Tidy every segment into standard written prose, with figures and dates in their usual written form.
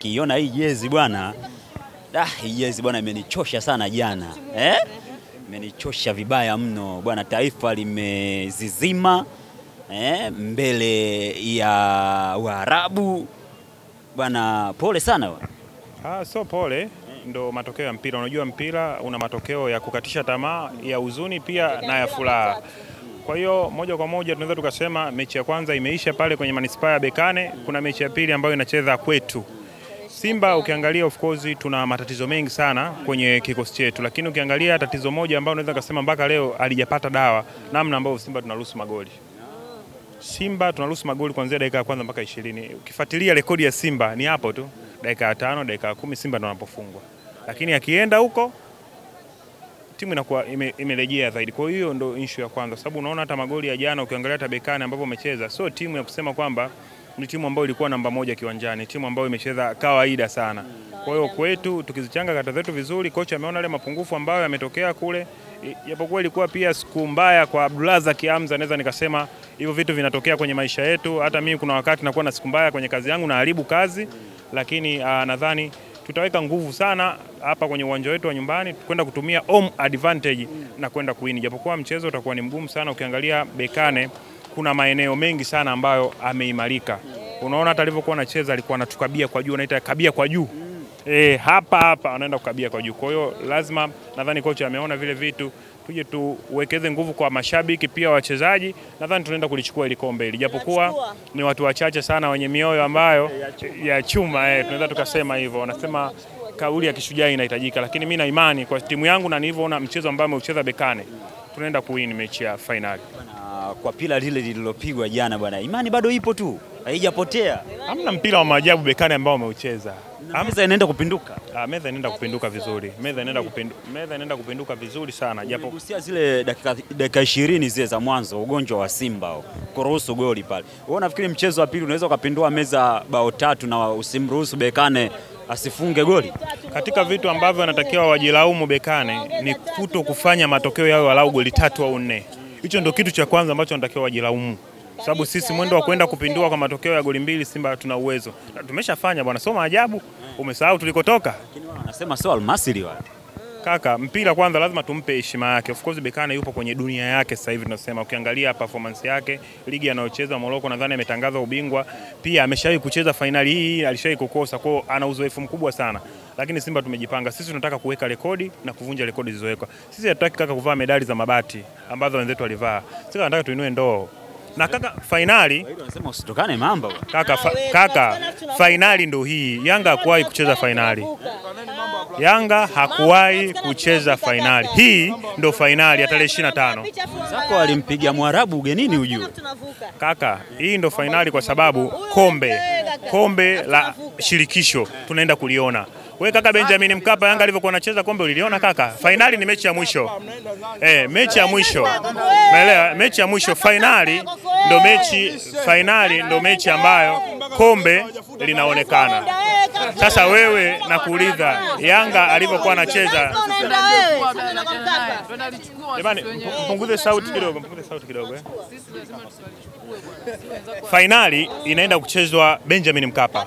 Kiona hii jezi bwana. Hii jezi bwana imenichosha sana jana. Imenichosha vibaya mno. Bwana taifa limezizima mbele ya Waarabu. Bwana pole sana bwana. So pole ndo matokeo ya mpira. Unajua mpira una matokeo ya kukatisha tamaa, ya huzuni pia na ya furaha. Kwa hiyo moja kwa moja tunaweza tukasema mechi ya kwanza imeisha pale kwenye manispaa ya Bekane. Kuna mechi ya pili ambayo inacheza kwetu. Simba ukiangalia of course tuna matatizo mengi sana kwenye kikosi chetu, lakini ukiangalia tatizo moja ambalo unaweza kusema mpaka leo alijapata dawa, namna ambayo Simba tunaruhusu magoli. Simba tunaruhusu magoli kuanzia dakika ya kwanza mpaka 20. Ukifuatilia rekodi ya Simba ni hapo tu. Dakika ya 5, dakika ya 10 Simba ndo wanapofungwa. Lakini akienda huko timu inakuwa imerejea zaidi. Kwa hiyo ndo issue ya kwanza. Sababu unaona hata magoli ya jana ukiangalia hata Bekane ambapo umecheza, sio timu ya kusema kwamba ni timu ambayo ilikuwa namba 1 kiwanjani, timu ambayo imecheza kawaida sana. Kwa hiyo kwetu tukizichanga kata zetu vizuri, kocha ameona ile mapungufu ambayo yametokea kule. Japokuwa ilikuwa pia siku mbaya kwa Abdulaza Kiamza, naweza nikasema hivyo vitu vinatokea kwenye maisha yetu. Hata mimi kuna wakati nakuwa na siku mbaya kwenye kazi yangu na haribu kazi, lakini nadhani tutaweka nguvu sana hapa kwenye uwanja wetu wa nyumbani kwenda kutumia home advantage na kwenda kuwini. Japokuwa mchezo utakuwa ni mgumu sana, ukiangalia Bekane kuna maeneo mengi sana ambayo ameimarika. Unaona hata alivyokuwa anacheza alikuwa anatukabia kwa juu, anaita kabia kwa juu. Hapa anaenda kukabia kwa juu. Kwa hiyo lazima nadhani kocha ameona vile vitu, tuje tuwekeze nguvu kwa mashabiki pia wachezaji. Nadhani tunaenda kulichukua ile kombe hili. Japokuwa ni watu wachache sana wenye mioyo ambayo ya chuma, tunaweza tukasema hivyo. Wanasema kauli ya kishujaa inahitajika, lakini mimi na imani kwa timu yangu na nilivyoona mchezo ambao ameucheza Bekane, tunaenda kuwin mechi ya finali. Kwa pila lile lililopigwa jana bwana, imani bado ipo tu, haijapotea. Hamna mpira wa maajabu Bekane ambao ameucheza. Meza inaenda kupinduka. Meza inaenda kupinduka vizuri. Meza inaenda kupinduka vizuri sana. Japo kusia zile dakika 20 zile za mwanzo, ugonjwa wa Simba kuruhusu goli pale. Wewe unafikiri mchezo wa pili unaweza ukapindua meza bao 3 na usimruhusu Bekane asifunge goli? Katika vitu ambavyo wanatakiwa wajilaumu Bekane ni kuto kufanya matokeo yao walau goli 3 au 4. Hicho ndio kitu cha kwanza ambacho wanatakiwa wajilaumu. Sababu sisi mwendo wa kwenda kupindua kwa matokeo ya goli 2 Simba tuna uwezo. Tumeshafanya bwana, sio maajabu. Umesahau tulikotoka? Lakini wanasema sio Almasiri wale. Kaka, mpira kwanza lazima tumpe heshima yake. Of course Bekane yupo kwenye dunia yake sasa hivi tunasema. Ukiangalia performance yake, ligi anayocheza Morocco nadhani ametangaza ubingwa. Pia ameshawahi kucheza finali hii, alishawahi kukosa. Kwa hiyo ana uzoefu mkubwa sana. Lakini Simba tumejipanga. Sisi tunataka kuweka rekodi na kuvunja rekodi zilizowekwa. Sisi hatutaki kaka kuvaa medali za mabati ambazo wenzetu walivaa. Sisi tunataka tuinue ndoo. Na kaka finali wanasema usitokane mamba kaka finali ndo hii. Yanga hakuwahi kucheza finali. Yanga hakuwahi kucheza finali. Hii ndo finali ya tarehe 25. Zako alimpiga Mwarabu ugenini ujue. Kaka, hii ndo finali kwa sababu kombe la shirikisho tunaenda kuliona. Wewe kaka Benjamin Mkapa Yanga alivyokuwa anacheza kombe uliliona kaka? Finali ni mechi ya mwisho. Mechi ya mwisho. Umeelewa? Mechi ya mwisho finali ndo mechi ambayo kombe linaonekana. Sasa wewe nakuuliza Yanga alivyokuwa anacheza. Jamani mpunguze sauti kidogo, Finali inaenda kuchezwa Benjamin Mkapa.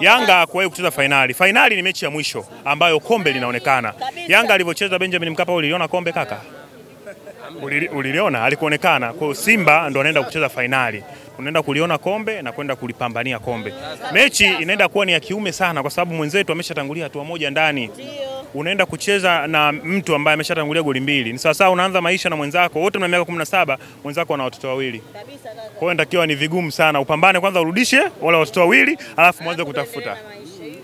Yanga hakuwahi kucheza finali. Finali ni mechi ya mwisho ambayo kombe linaonekana. Yanga alivyocheza Benjamin Mkapa uliona kombe kaka? Uliliona? Alikuonekana. Kwa Simba ndo anaenda kucheza finali. Tunaenda kuliona kombe na kwenda kulipambania kombe. Mechi inaenda kuwa ni ya kiume sana kwa sababu mwenzetu ameshatangulia hatua moja ndani. Unaenda kucheza na mtu ambaye ameshatangulia goli 2. Ni sawa unaanza maisha na mwenzako. Wote mna miaka 17, mwenzako ana watoto 2. Kwa hiyo inatakiwa ni vigumu sana. Upambane kwanza urudishe wale watoto 2, alafu mwanze kutafuta.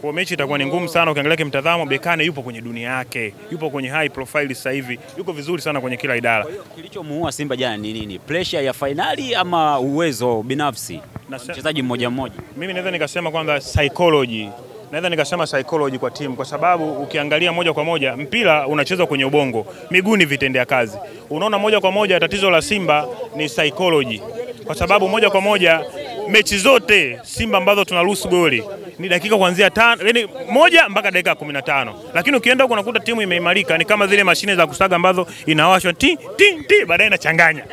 Kwa mechi itakuwa ni ngumu sana. Ukiangalia kimtazamo Bekane yupo kwenye dunia yake. Yupo kwenye high profile sasa hivi. Yuko vizuri sana kwenye kila idara. Kwa hiyo kilichomuua Simba jana ni nini? Pressure ya finali ama uwezo binafsi? Mchezaji mmoja mmoja. Mimi naweza nikasema kwanza psychology. Naweza nikasema psychology kwa timu kwa sababu ukiangalia moja kwa moja mpira unachezwa kwenye ubongo. Miguu ni vitendea kazi. Unaona moja kwa moja tatizo la Simba ni psychology. Kwa sababu moja kwa moja mechi zote Simba ambazo tunaruhusu goli ni dakika kuanzia 5, yani 1 mpaka dakika 15. Lakini ukienda huko unakuta timu imeimarika, ni kama zile mashine za kusaga ambazo inawashwa baadaye inachanganya.